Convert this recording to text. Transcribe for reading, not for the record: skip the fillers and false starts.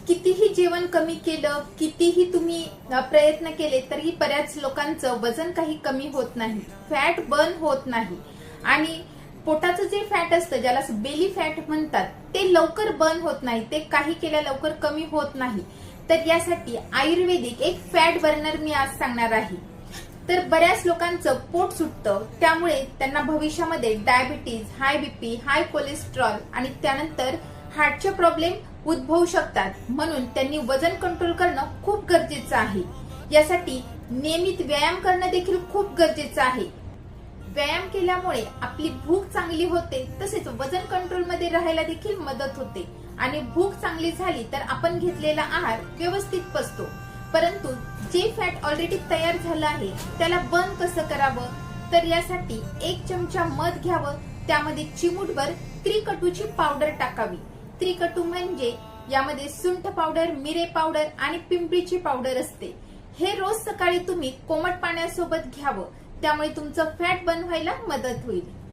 कितीही जेवण कमी केलं, कितीही तुम्ही प्रयत्न केले तरी बऱ्याच लोकांचं वजन काही कमी होत नाही, फॅट बर्न होत नाही. आणि पोटाचं जे फॅट असतं, ज्याला बेली फॅट म्हणतात, ते लवकर बर्न होत नाही, ते काही केल्या लवकर कमी होत नाही. तर यासाठी आयुर्वेदिक एक फॅट बर्नर मी आज सांगणार आहे. तर बऱ्याच लोकांचं पोट सुटतं, त्यामुळे त्यांना भविष्यामध्ये डायबिटीज, हाय बीपी, हाय कोलेस्ट्रॉल आणि त्यानंतर हार्टचे प्रॉब्लेम उद्भवू शकतात. म्हणून त्यांनी वजन कंट्रोल करणं खूप गरजेचं आहे. यासाठी नियमित व्यायाम करणं देखील खूप गरजेचं आहे. व्यायाम केल्यामुळे आपली भूक चांगली होते, तसेच वजन कंट्रोल मध्ये राहायला देखील मदत होते. आणि भूक चांगली झाली तर आपण घेतलेला आहार व्यवस्थित पचतो. परंतु जे फॅट ऑलरेडी तयार झालं आहे त्याला बर्न कसं करावं, तर यासाठी 1 चमचा मध घ्यावं, त्यामध्ये चिमूटभर त्रिकटूची पावडर टाकावी. त्रिकटू म्हणजे यामध्ये सुंठ पावडर, मिरे पावडर आणि पिंपळीची पावडर असते. हे रोज सकाळी तुम्ही कोमट पाण्यासोबत घ्यावं, त्यामुळे तुमचं फॅट बर्न व्हायला मदत होईल.